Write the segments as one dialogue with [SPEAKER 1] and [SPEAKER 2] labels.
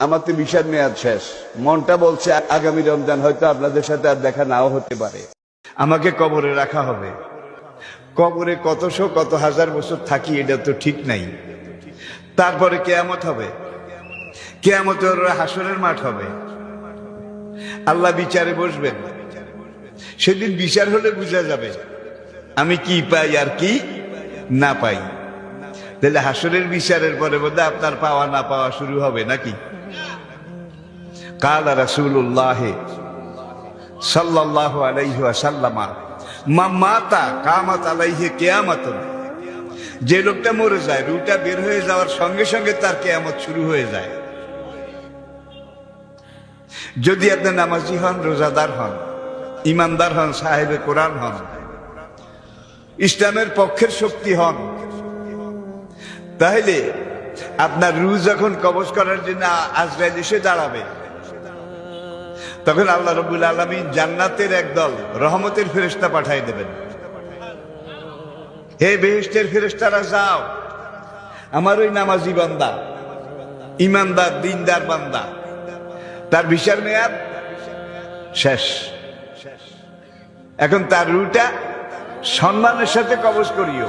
[SPEAKER 1] আমার তো ভিসার মেয়াদ শেষ, মনটা বলছে আগামী রমজান হয়তো আপনাদের সাথে আর দেখা নাও হতে পারে। আমাকে কবরে রাখা হবে, কবরে কত হাজার বছর থাকি এটা তো ঠিক নাই। তারপরে কেয়ামত হবে, কেয়ামতে হাসরের মাঠ হবে, আল্লাহ বিচারে বসবেন। সেদিন বিচার হলে বোঝা যাবে আমি কি পাই আর কি না পাই। তাহলে হাসরের বিচারের পরে বোধহয় আপনার পাওয়া না পাওয়া শুরু হবে নাকি? কালা রাসূলুল্লাহ সাল্লাল্লাহু আলাইহি ওয়াসাল্লাম মান মাতা কামাত আলাইহি কিয়ামাতুন, যে লোকটা মরে যায় রুহটা বের হয়ে যাওয়ার সঙ্গে সঙ্গে তার কিয়ামত শুরু হয়ে যায়। যদি আপনি নামাজি হন, রোজাদার হন, ইমানদার হন, সাহেবে কোরআন হন, ইসলামের পক্ষের শক্তি হন, তাহলে আপনার রূহ যখন কবজ করার জন্য আজরাইল এসে দাঁড়াবে, তখন আল্লাহ রাব্বুল আলামিন জান্নাতের একদল রহমতের ফেরেশতা পাঠিয়ে দেবেন। হে বেহেশতের ফেরেশতারা যাও, আমার ওই নামাজি বান্দা, ইমানদার, দিনদার বান্দা, তার বিচার মেয়াদ শেষ, এখন তার রূহটা সম্মানের সাথে কবজ করিও,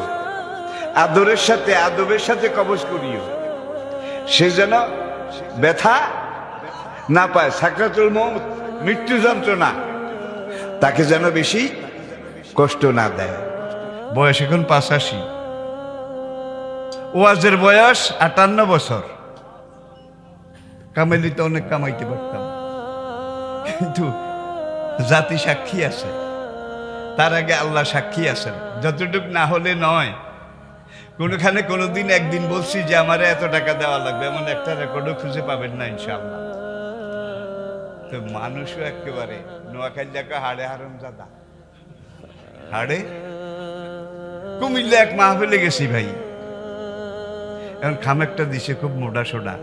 [SPEAKER 1] আদরের সাথে আদবের সাথে কবজ করিও, সে যেন ব্যথা না পায়, সাকরাতুল মউত, মৃত্যু যন্ত্রণা তাকে যেন বেশি কষ্ট না দেয়। বয়স এখন 85, ওয়াজের বয়স 58 বছর। কামাইলে তো অনেক কামাইতে পারতাম, কিন্তু জাতি সাক্ষী আছে, তার আগে আল্লাহ সাক্ষী আছেন। যতটুক না হলে নয়, কোনোখানে কোনোদিন একদিন বলছি যে আমারে এত টাকা দেওয়া লাগবে, এমন একটা রেকর্ডও খুঁজে পাবেন না ইনশাআল্লাহ। তো মানুষও একেবারে নোয়াখালী হাড়ে হারাম জাদা, হাড়ে। কুমিল্লা এক মাহফিলে গেছি ভাই, এখন খামেকটা দিছে খুব মোটা সোডা,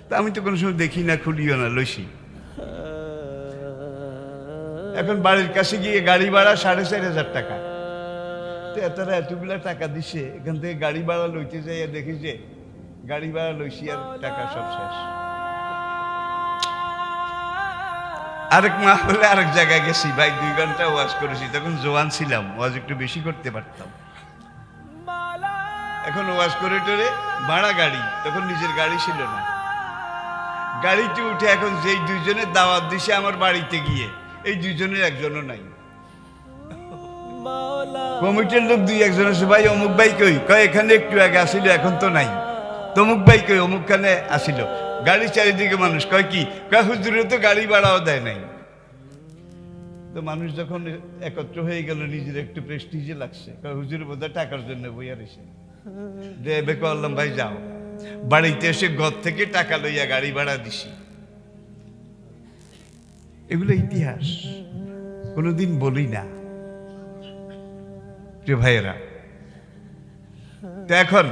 [SPEAKER 1] তা আমি তো কোনো সময় দেখি না, খুলিও না, লইছি। এখন বাড়ির কাছে গিয়ে গাড়ি ভাড়া 4,500 টাকা। তারা এতগুলা টাকা দিছে, এখান থেকে গাড়ি ভাড়া লইতে যাই দেখি যে গাড়ি ভাড়া লইছি আর টাকা সব শেষ। আরেক মাহফিলে আরেক জায়গায় গেছি ভাই, 2 ঘন্টা ওয়াজ করেছি, তখন জোয়ান ছিলাম, ওয়াজ একটু বেশি করতে পারতাম। এখন ওয়াজ করে টোরে ভাড়া গাড়ি, তখন নিজের গাড়ি ছিল না, গাড়িতে উঠে এখন যেই 2 জনের দাওয়াত দিছে আমার বাড়িতে গিয়ে, এই 2 জনের একজনও নাই। কমিটির লোক 2-1 আছে, ভাই অমুক ভাই কই, কয় এখানে একটু আগে আসিল, এখন তো নাই। তমুক ভাই কই, অমুকখানে আসিল। গাড়ি চারিদিকে মানুষ, কয় কি, কয় হুজুরে তো গাড়ি ভাড়াও দেয় নাই। তো মানুষ যখন একত্র হয়ে গেল, নিজের একটু প্রেস্টিজে লাগছে, কয় হুজুর বোধহয় টাকার জন্য বইয়া রয়েছে। দেবে করলাম ভাই যাও, বাড়িতে এসে ঘর থেকে টাকা লইয়া গাড়ি ভাড়া দিছি। এগুলো ইতিহাস, কোনোদিন বলি না প্রিয় ভাইয়েরা। তো এখন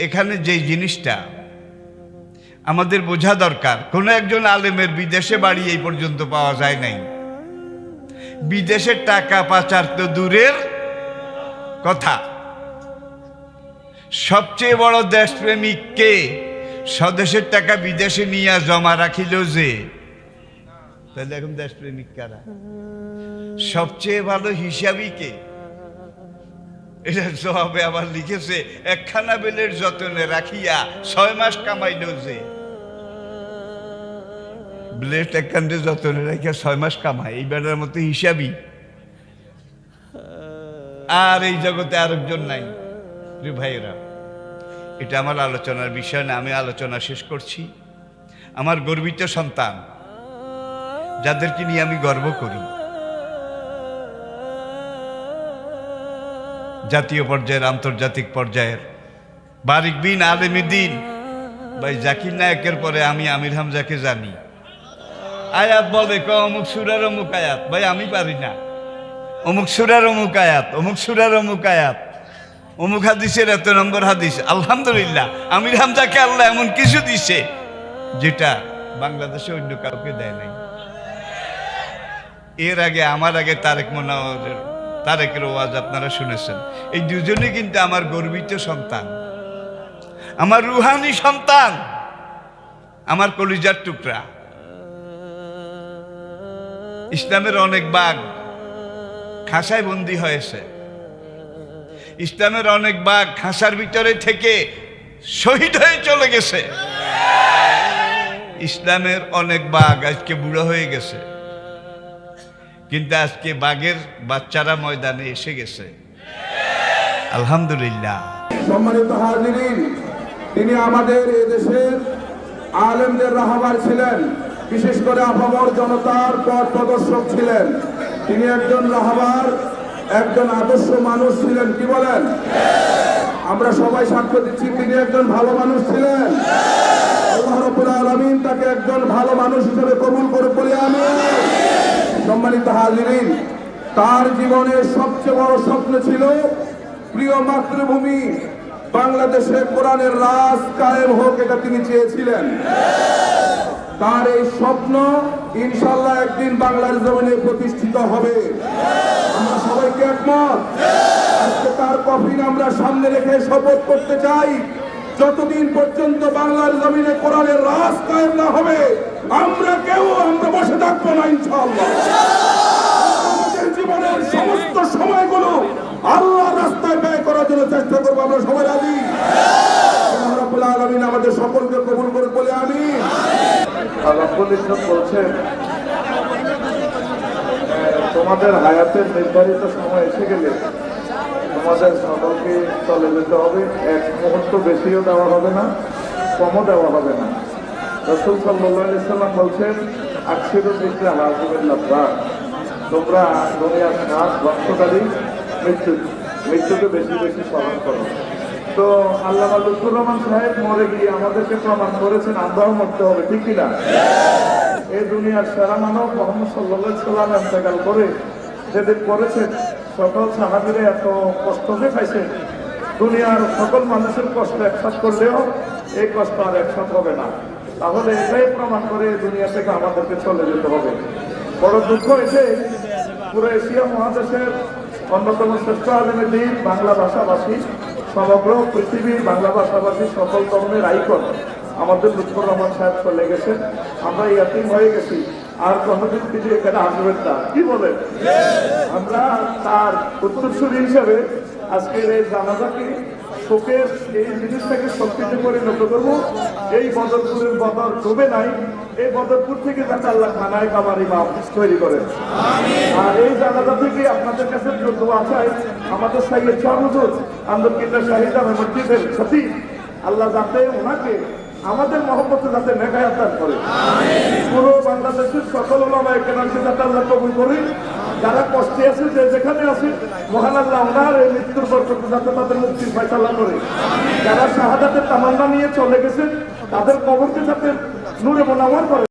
[SPEAKER 1] এখানে যে জিনিসটা আমাদের বোঝা দরকার, কোন একজন আলেমের বিদেশে বাড়ি এই পর্যন্ত পাওয়া যায় নাই। বিদেশের টাকা পাচার তো দূরের কথা, সবচেয়ে বড় দেশপ্রেমিক কে? স্বদেশের টাকা বিদেশে নিয়ে জমা রাখিল যে, তাহলে এখন দেশপ্রেমিক কারা? সবচেয়ে ভালো হিসাবই কে? এটা জবাবে আবার লিখেছে, 1খানা বেলের যতনে রাখিয়া 6 মাস কামাইল যে। ব্লেড 1খানে যতনে রাখিয়া 6 মাস কামায়, এই বেলার মতো হিসাবই। আর এই জগতে আরেকজন নাই প্রিয় ভাইয়েরা। এটা আমার আলোচনার বিষয় না, আমি আলোচনা শেষ করছি। আমার গর্বিত সন্তান, যাদেরকে নিয়ে আমি গর্ব করি, জাতীয় পর্যায়ের, আন্তর্জাতিক পর্যায়ের বারিক বিন আলেমী দিন ভাই জাকির নায়কের পরে আমি আমির হামজাকে জানি। আয়াত বলে অমুক সুরার অমুক আয়াত, ভাই আমি পারি না। অমুক সুরার অমুক আয়াত, অমুক সুরার অমুক আয়াত, অমুক হাদিসের এত নম্বর হাদিস। আলহামদুলিল্লাহ, আমির হামজাকে আল্লাহ এমন কিছু দিছে যেটা বাংলাদেশে অন্য কাউকে দেয় নাই। এর আগে, আমার আগে তারেকের ওয়াজ আপনারা শুনেছেন। এই 2জনই কিন্তু আমার গর্বিত সন্তান, আমার রুহানি সন্তান। আমার কলিজার টুকরা। ইসলামের অনেক বাঘ খাঁচায় বন্দী হয়েছে, ইসলামের অনেক বাঘ খাঁচার ভিতরে থেকে শহীদ হয়ে চলে গেছে। ইসলামের অনেক বাঘ আজকে বুড়ো হয়ে গেছে, কিন্তু আজকে বাঘের বাচ্চারা ময়দানে এসে গেছে। আলহামদুলিল্লাহ।
[SPEAKER 2] সম্মানিত হাজিরিন, তিনি আমাদের এদেশের আলেমদের রাহবার ছিলেন, বিশেষ করে আপামর জনতার পথ প্রদর্শক ছিলেন। তিনি একজন রাহবার, একজন আদর্শ মানুষ ছিলেন। কি বলেন? আমরা সবাই সাক্ষ্য দিচ্ছি তিনি একজন ভালো মানুষ ছিলেন। আল্লাহ রাব্বুল আলামিন তাকে একজন ভালো মানুষ হিসেবে কবুল করে বলি আমিন। সম্মানিত হাজিরিন, তার জীবনের সবচেয়ে বড় স্বপ্ন ছিল প্রিয় মাতৃভূমি বাংলাদেশে কোরআনের রাজ কায়েম হোক, এটা তিনি চেয়েছিলেন। তার এই স্বপ্ন ইনশাআল্লাহ একদিন বাংলার জমিনে প্রতিষ্ঠিত হবে। আমরা সবাইকে একমত। আজকে তার কফিন আমরা সামনে রেখে শপথ করতে চাই, যতদিন পর্যন্ত বাংলার জমিনে কোরআনের রাজ কায়েম না হবে আমরা বসে থাকবো না ইনশাআল্লাহ। আমাদের জীবনের সমস্ত সময়গুলো আল্লাহর রাস্তায় ব্যয় করার জন্য চেষ্টা করবো। আমরা সবাই রাজি? আল্লাহ রাব্বুল আলামিন আমাদের সকলকে কবুল করে বলে আমিন।
[SPEAKER 3] রাব্বুল ইজ্জত বলছেন, তোমাদের হায়াতের নির্ধারিত সময় এসে গেলে তোমাদের সকলকে চলে যেতে হবে। এক মুহূর্ত বেশিও দেওয়া হবে না, কমও দেওয়া হবে না। রাসূল সাল্লাল্লাহু আলাইহি সাল্লাম বলছেন, আকসিরু যিকরা হাযিমিল লাযযাত, তোমরা দুনিয়ার স্বাদ ধ্বংসকারী মৃত্যুকে বেশি বেশি স্মরণ করো। তো আল্লামা লুৎফুর রহমান সাহেব মরে গিয়ে আমাদেরকে প্রমাণ করেছেন আমরাও মরতে হবে, ঠিক কিনা? এই দুনিয়ার সেরা মানব মুহাম্মদ সাল্লাল্লাহু আলাইহি সাল্লাম ইন্তেকাল করে যেদিন করেছেন, সকল সাহাবীরা এত কষ্ট যে পাইছে, দুনিয়ার সকল মানুষের কষ্ট একসাথ করলেও এই কষ্ট আর একসাথ হবে না। তাহলে এটাই প্রমাণ করে দুনিয়া থেকে আমাদেরকে চলে যেতে হবে। বড় দুঃখ এসে পুরো এশিয়া মহাদেশের অন্যতম শ্রেষ্ঠ আলেমের দিন বাংলা ভাষাভাষী, সমগ্র পৃথিবীর বাংলা ভাষাভাষী সকল ধরনের আইকন আমাদের লুৎফুর রহমান সাহেব চলে গেছেন। আমরা ইয়াতিম হয়ে গেছি, আর কোনোদিন তিনি এখানে আসবেন না। কি বলেন? আমরা তার উত্তরসূরি হিসাবে আজকের এই জানাজাকে শোকের এই জিনিসটাকে শক্তিতে পরিণত করবো। এই বদরপুরের বদর ডুবে নাই, এই বদরপুর থেকে যাতে আল্লাহ খানায় কামার ইমাম তৈরি করেন। আর এই জানাজা থেকে আপনাদের কাছে দোয়া চাই, আমাদের সাইয়েদ শাহ হুজুর আন্দরকিল্লা শাহিদা মসজিদের খতিব, আল্লাহ যাতে ওনাকে আমাদের মহব্বতে যাতে নেকায়াত দান করে। পুরো বাংলাদেশের সকল ওলামায়ে কেরামকে যাতে আল্লাহ কবুল করে। যারা কষ্টে আছে, যে যেখানে আছে, মহান আল্লাহ ওনার এই মৃত্যুর বরকতে যাতে তাদের মুক্তির ফয়সালা করে। যারা শাহাদাতের তামান্না নিয়ে চলে গেছেন, তাদের কবরকে যাতে নূরে মুনাওয়ার করে